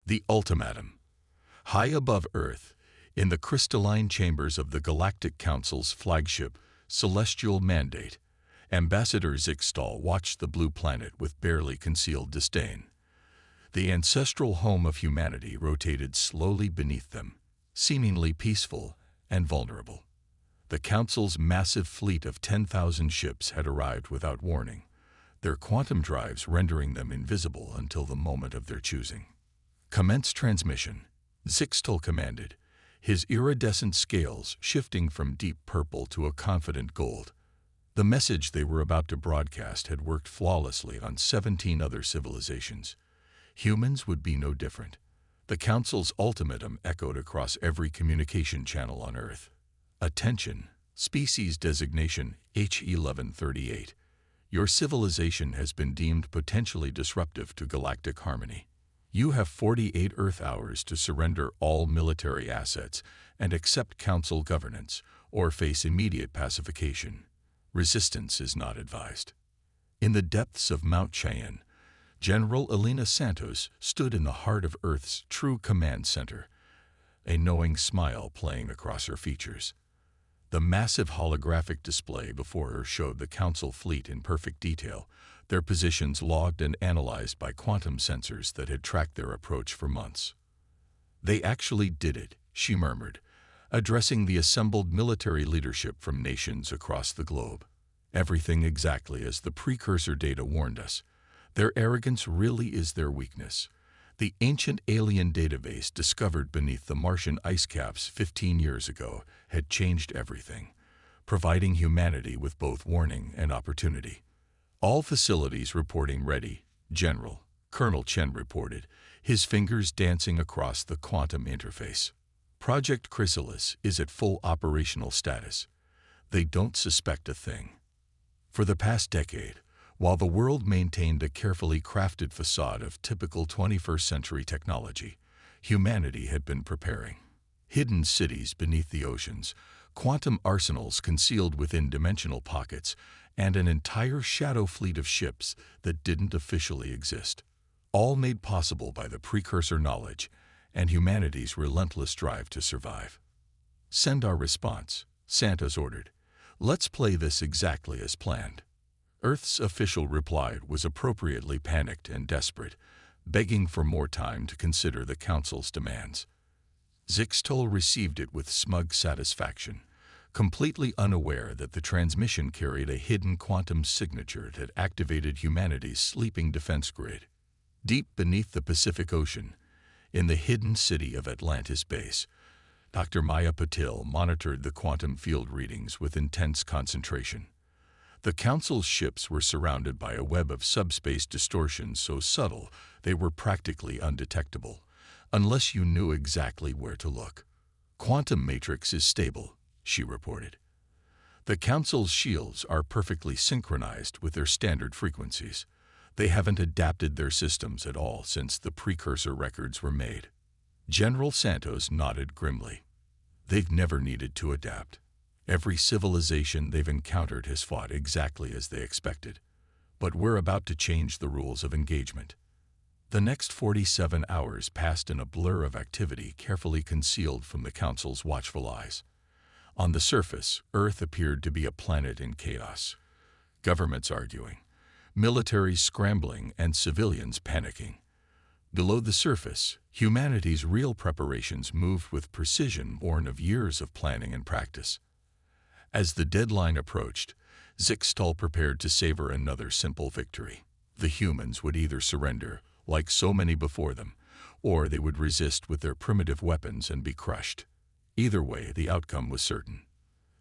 The ultimatum. High above Earth, in the crystalline chambers of the Galactic Council's flagship, Celestial Mandate, Ambassador Zixtal watched the blue planet with barely concealed disdain. The ancestral home of humanity rotated slowly beneath them, seemingly peaceful and vulnerable. The Council's massive fleet of 10,000 ships had arrived without warning, their quantum drives rendering them invisible until the moment of their choosing. "Commence transmission," Zixtal commanded, his iridescent scales shifting from deep purple to a confident gold. The message they were about to broadcast had worked flawlessly on 17 other civilizations. Humans would be no different. The Council's ultimatum echoed across every communication channel on Earth. "Attention, species designation H1138. Your civilization has been deemed potentially disruptive to galactic harmony. You have 48 Earth hours to surrender all military assets and accept Council governance, or face immediate pacification. Resistance is not advised." In the depths of Mount Cheyenne, General Elena Santos stood in the heart of Earth's true command center, a knowing smile playing across her features. The massive holographic display before her showed the Council fleet in perfect detail, their positions logged and analyzed by quantum sensors that had tracked their approach for months. "They actually did it," she murmured, addressing the assembled military leadership from nations across the globe. "Everything exactly as the precursor data warned us. Their arrogance really is their weakness. The ancient alien database discovered beneath the Martian ice caps 15 years ago had changed everything, providing humanity with both warning and opportunity. All facilities reporting ready," Colonel Chen reported, his fingers dancing across the quantum interface. "Project Chrysalis is at full operational status. They don't suspect a thing." For the past decade, while the world maintained a carefully crafted facade of typical 21st century technology, humanity had been preparing. Hidden cities beneath the oceans, quantum arsenals concealed within dimensional pockets, and an entire shadow fleet of ships that didn't officially exist, all made possible by the precursor knowledge and humanity's relentless drive to survive. "Send our response," Santos ordered. "Let's play this exactly as planned." Earth's official reply was appropriately panicked and desperate, begging for more time to consider the Council's demands. Zixtal received it with smug satisfaction, completely unaware that the transmission carried a hidden quantum signature that activated humanity's sleeping defense grid. Deep beneath the Pacific Ocean, in the hidden city of Atlantis Base, Dr. Maya Patil monitored the quantum field readings with intense concentration. The Council's ships were surrounded by a web of subspace distortions so subtle they were practically undetectable, unless you knew exactly where to look. "Quantum matrix is stable," she reported. "The Council's shields are perfectly synchronized with their standard frequencies. They haven't adapted their systems at all since the precursor records were made." General Santos nodded grimly. "They've never needed to adapt. Every civilization they've encountered has fought exactly as they expected. But we're about to change the rules of engagement." The next 47 hours passed in a blur of activity carefully concealed from the Council's watchful eyes. On the surface, Earth appeared to be a planet in chaos. Governments arguing, militaries scrambling, and civilians panicking. Below the surface, humanity's real preparations moved with precision born of years of planning and practice. As the deadline approached, Zixtal prepared to savor another simple victory. The humans would either surrender, like so many before them, or they would resist with their primitive weapons and be crushed. Either way, the outcome was certain.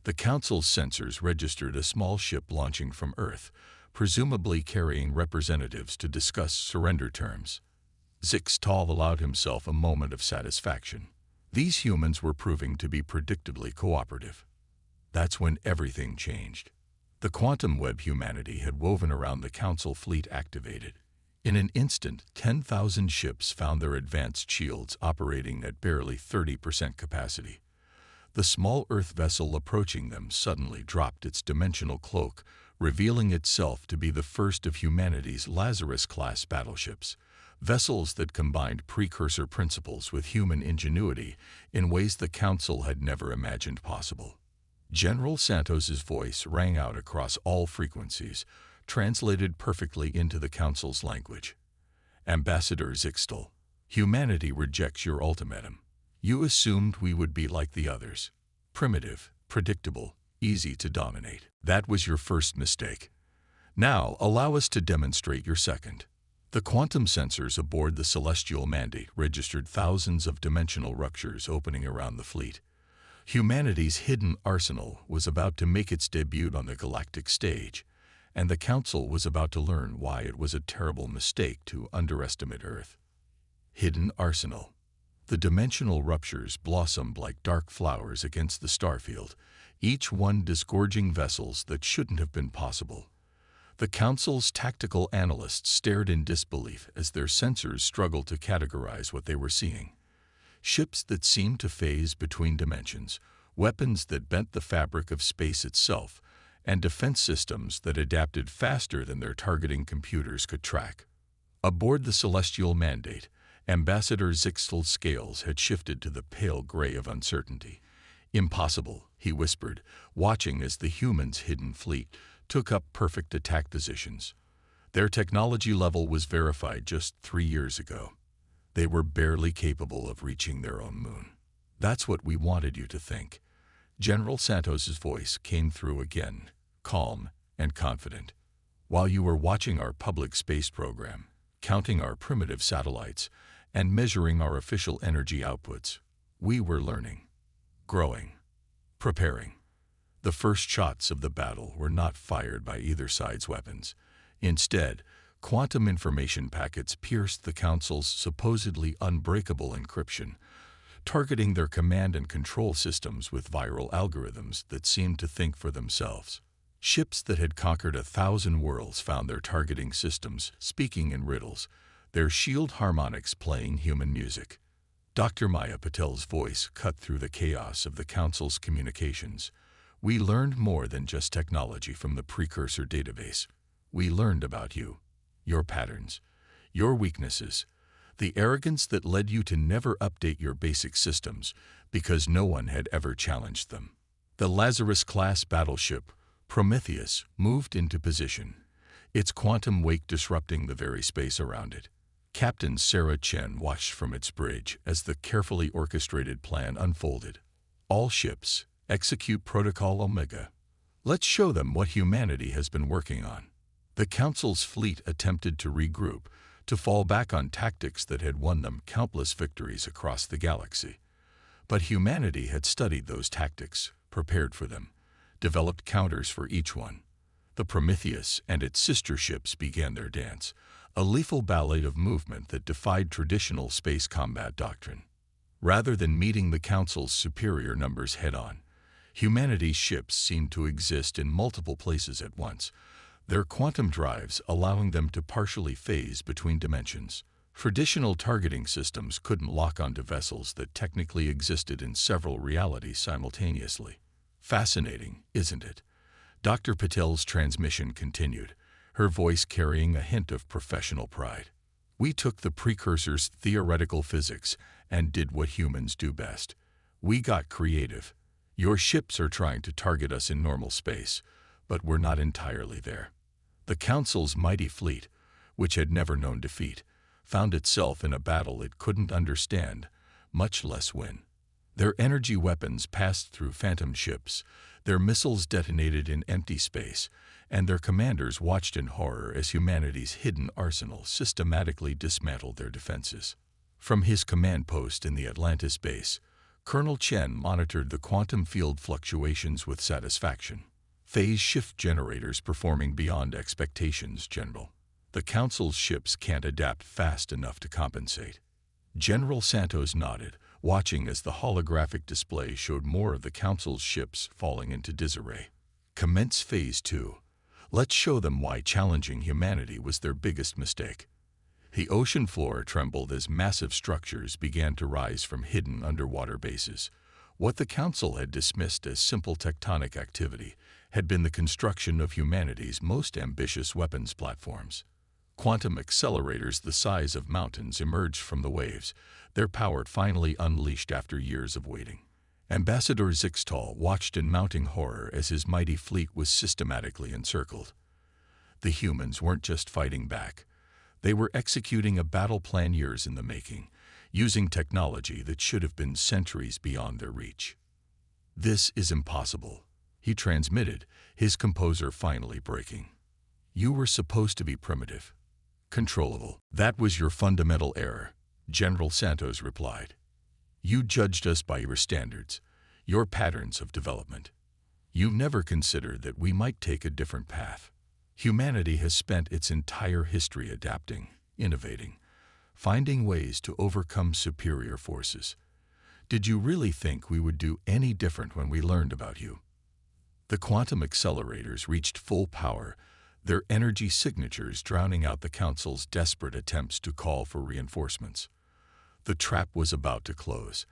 The Council's sensors registered a small ship launching from Earth, presumably carrying representatives to discuss surrender terms. Zixtal allowed himself a moment of satisfaction. These humans were proving to be predictably cooperative. That's when everything changed. The quantum web humanity had woven around the Council fleet activated. In an instant, 10,000 ships found their advanced shields operating at barely 30% capacity. The small Earth vessel approaching them suddenly dropped its dimensional cloak, revealing itself to be the first of humanity's Lazarus-class battleships, vessels that combined precursor principles with human ingenuity in ways the Council had never imagined possible. General Santos's voice rang out across all frequencies, translated perfectly into the Council's language. Ambassador Zixtal, humanity rejects your ultimatum. You assumed we would be like the others. Primitive, predictable, easy to dominate. That was your first mistake. Now, allow us to demonstrate your second. The quantum sensors aboard the Celestial Mandate registered thousands of dimensional ruptures opening around the fleet. Humanity's hidden arsenal was about to make its debut on the galactic stage, and the Council was about to learn why it was a terrible mistake to underestimate Earth. Hidden arsenal. The dimensional ruptures blossomed like dark flowers against the starfield, each one disgorging vessels that shouldn't have been possible. The Council's tactical analysts stared in disbelief as their sensors struggled to categorize what they were seeing. Ships that seemed to phase between dimensions, weapons that bent the fabric of space itself, and defense systems that adapted faster than their targeting computers could track. Aboard the Celestial Mandate, Ambassador Zixtal's scales had shifted to the pale gray of uncertainty. Impossible, he whispered, watching as the humans' hidden fleet took up perfect attack positions. Their technology level was verified just 3 years ago. They were barely capable of reaching their own moon. That's what we wanted you to think. General Santos's voice came through again, calm and confident. While you were watching our public space program, counting our primitive satellites, and measuring our official energy outputs, we were learning, growing, preparing. The first shots of the battle were not fired by either side's weapons. Instead, quantum information packets pierced the Council's supposedly unbreakable encryption, targeting their command and control systems with viral algorithms that seemed to think for themselves. Ships that had conquered 1,000 worlds found their targeting systems speaking in riddles, their shield harmonics playing human music. Dr. Maya Patel's voice cut through the chaos of the Council's communications. We learned more than just technology from the precursor database. We learned about you, your patterns, your weaknesses, the arrogance that led you to never update your basic systems because no one had ever challenged them. The Lazarus-class battleship, Prometheus, moved into position, its quantum wake disrupting the very space around it. Captain Sarah Chen watched from its bridge as the carefully orchestrated plan unfolded. All ships, execute Protocol Omega. Let's show them what humanity has been working on. The Council's fleet attempted to regroup, to fall back on tactics that had won them countless victories across the galaxy. But humanity had studied those tactics, prepared for them, developed counters for each one. The Prometheus and its sister ships began their dance, a lethal ballet of movement that defied traditional space combat doctrine. Rather than meeting the Council's superior numbers head-on, humanity's ships seemed to exist in multiple places at once, their quantum drives allowing them to partially phase between dimensions. Traditional targeting systems couldn't lock onto vessels that technically existed in several realities simultaneously. Fascinating, isn't it? Dr. Patel's transmission continued, her voice carrying a hint of professional pride. We took the precursor's theoretical physics and did what humans do best. We got creative. Your ships are trying to target us in normal space, but we're not entirely there. The Council's mighty fleet, which had never known defeat, found itself in a battle it couldn't understand, much less win. Their energy weapons passed through phantom ships, their missiles detonated in empty space, and their commanders watched in horror as humanity's hidden arsenal systematically dismantled their defenses. From his command post in the Atlantis base, Colonel Chen monitored the quantum field fluctuations with satisfaction. Phase shift generators performing beyond expectations, General. The Council's ships can't adapt fast enough to compensate. General Santos nodded, watching as the holographic display showed more of the Council's ships falling into disarray. Commence Phase 2. Let's show them why challenging humanity was their biggest mistake. The ocean floor trembled as massive structures began to rise from hidden underwater bases. What the Council had dismissed as simple tectonic activity had been the construction of humanity's most ambitious weapons platforms. Quantum accelerators the size of mountains emerged from the waves, their power finally unleashed after years of waiting. Ambassador Zixtal watched in mounting horror as his mighty fleet was systematically encircled. The humans weren't just fighting back. They were executing a battle plan years in the making, using technology that should have been centuries beyond their reach. "This is impossible," he transmitted, his composure finally breaking. "You were supposed to be primitive, controllable. That was your fundamental error," General Santos replied. "You judged us by your standards, your patterns of development. You never considered that we might take a different path. Humanity has spent its entire history adapting, innovating, finding ways to overcome superior forces. Did you really think we would do any different when we learned about you?" The quantum accelerators reached full power, their energy signatures drowning out the Council's desperate attempts to call for reinforcements. The trap was about to close,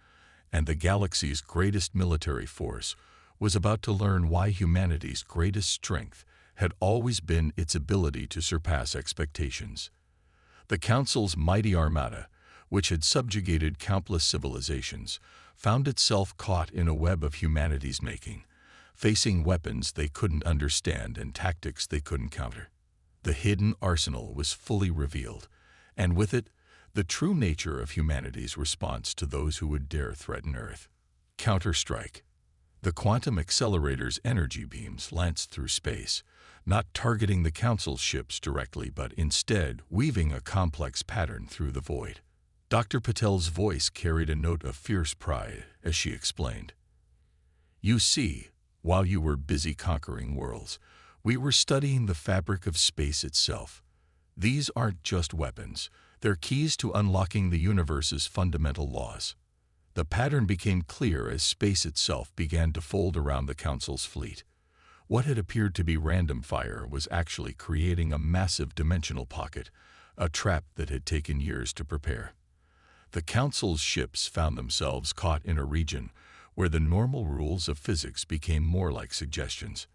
and the galaxy's greatest military force was about to learn why humanity's greatest strength had always been its ability to surpass expectations. The Council's mighty armada, which had subjugated countless civilizations, found itself caught in a web of humanity's making, facing weapons they couldn't understand and tactics they couldn't counter. The hidden arsenal was fully revealed, and with it, the true nature of humanity's response to those who would dare threaten Earth. Counter-strike. The quantum accelerator's energy beams lanced through space, not targeting the Council's ships directly but instead weaving a complex pattern through the void. Dr. Patel's voice carried a note of fierce pride as she explained. "You see, while you were busy conquering worlds, we were studying the fabric of space itself. These aren't just weapons, they're keys to unlocking the universe's fundamental laws." The pattern became clear as space itself began to fold around the Council's fleet. What had appeared to be random fire was actually creating a massive dimensional pocket, a trap that had taken years to prepare. The Council's ships found themselves caught in a region where the normal rules of physics became more like suggestions.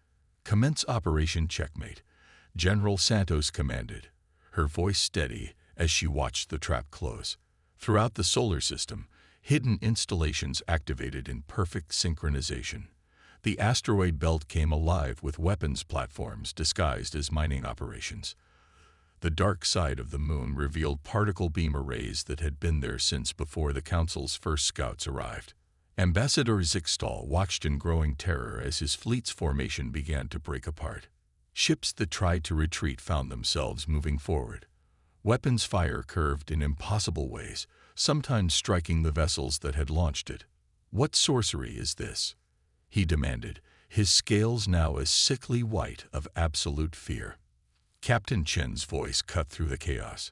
"Commence Operation Checkmate," General Santos commanded, her voice steady as she watched the trap close. Throughout the solar system, hidden installations activated in perfect synchronization. The asteroid belt came alive with weapons platforms disguised as mining operations. The dark side of the moon revealed particle beam arrays that had been there since before the Council's first scouts arrived. Ambassador Zixtal watched in growing terror as his fleet's formation began to break apart. Ships that tried to retreat found themselves moving forward. Weapons fire curved in impossible ways, sometimes striking the vessels that had launched it. "What sorcery is this?" he demanded, his scales now a sickly white of absolute fear. Captain Chen's voice cut through the chaos.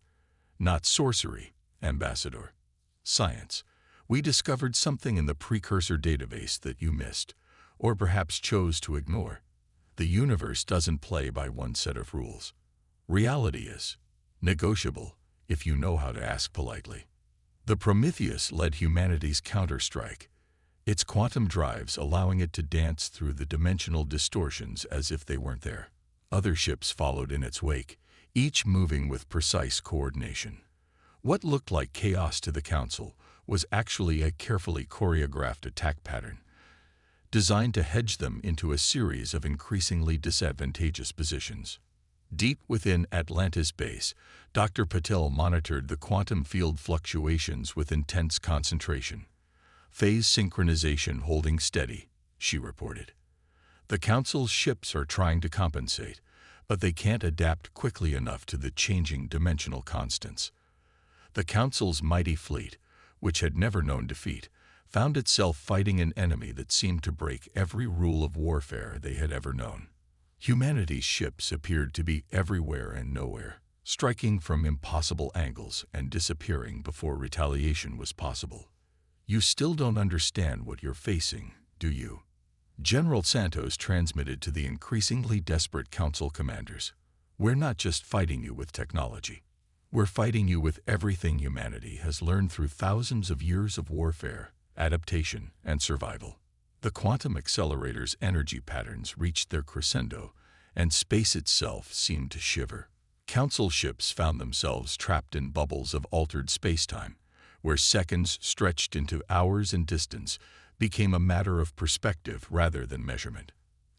"Not sorcery, Ambassador. Science. We discovered something in the precursor database that you missed, or perhaps chose to ignore. The universe doesn't play by one set of rules. Reality is negotiable, if you know how to ask politely." The Prometheus led humanity's counter-strike, its quantum drives allowing it to dance through the dimensional distortions as if they weren't there. Other ships followed in its wake, each moving with precise coordination. What looked like chaos to the Council was actually a carefully choreographed attack pattern, designed to hedge them into a series of increasingly disadvantageous positions. Deep within Atlantis base, Dr. Patel monitored the quantum field fluctuations with intense concentration. "Phase synchronization holding steady," she reported. "The Council's ships are trying to compensate, but they can't adapt quickly enough to the changing dimensional constants." The Council's mighty fleet, which had never known defeat, found itself fighting an enemy that seemed to break every rule of warfare they had ever known. Humanity's ships appeared to be everywhere and nowhere, striking from impossible angles and disappearing before retaliation was possible. "You still don't understand what you're facing, do you?" General Santos transmitted to the increasingly desperate Council commanders. "We're not just fighting you with technology. We're fighting you with everything humanity has learned through thousands of years of warfare, adaptation, and survival." The quantum accelerator's energy patterns reached their crescendo, and space itself seemed to shiver. Council ships found themselves trapped in bubbles of altered spacetime, where seconds stretched into hours and distance became a matter of perspective rather than measurement.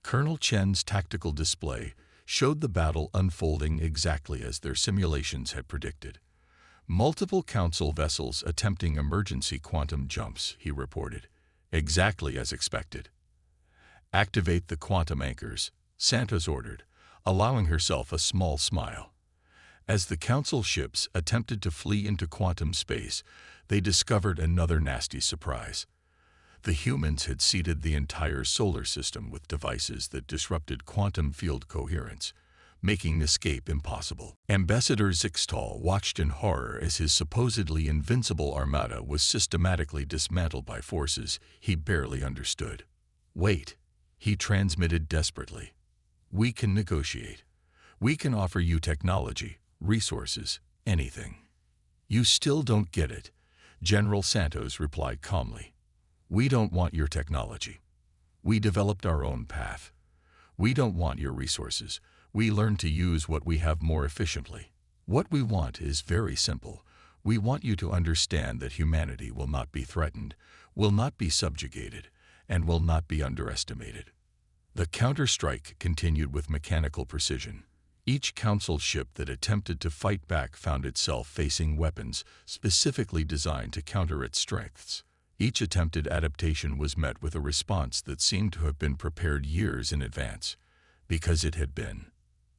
Colonel Chen's tactical display showed the battle unfolding exactly as their simulations had predicted. Multiple Council vessels attempting emergency quantum jumps, he reported, exactly as expected. Activate the quantum anchors, Santos ordered, allowing herself a small smile. As the Council ships attempted to flee into quantum space, they discovered another nasty surprise. The humans had seeded the entire solar system with devices that disrupted quantum field coherence, making escape impossible. Ambassador Zixtal watched in horror as his supposedly invincible armada was systematically dismantled by forces he barely understood. "Wait," he transmitted desperately. "We can negotiate. We can offer you technology, resources, anything." "You still don't get it," General Santos replied calmly. "We don't want your technology. We developed our own path. We don't want your resources. We learned to use what we have more efficiently. What we want is very simple. We want you to understand that humanity will not be threatened, will not be subjugated, and will not be underestimated." The counterstrike continued with mechanical precision. Each Council ship that attempted to fight back found itself facing weapons specifically designed to counter its strengths. Each attempted adaptation was met with a response that seemed to have been prepared years in advance, because it had been.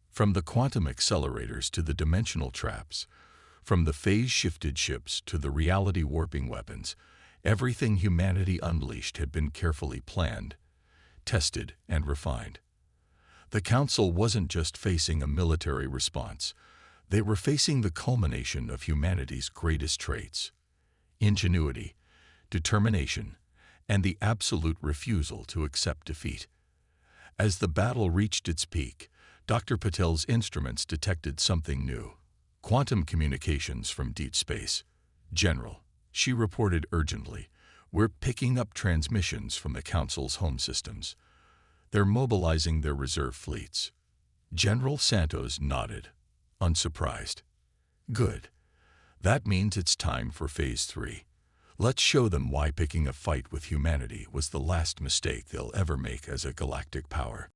From the quantum accelerators to the dimensional traps, from the phase-shifted ships to the reality-warping weapons, everything humanity unleashed had been carefully planned, tested, and refined. The Council wasn't just facing a military response. They were facing the culmination of humanity's greatest traits: ingenuity, determination, and the absolute refusal to accept defeat. As the battle reached its peak, Dr. Patel's instruments detected something new: quantum communications from deep space. "General," she reported urgently, "we're picking up transmissions from the Council's home systems. They're mobilizing their reserve fleets." General Santos nodded, unsurprised. "Good. That means it's time for Phase 3. Let's show them why picking a fight with humanity was the last mistake they'll ever make as a galactic power."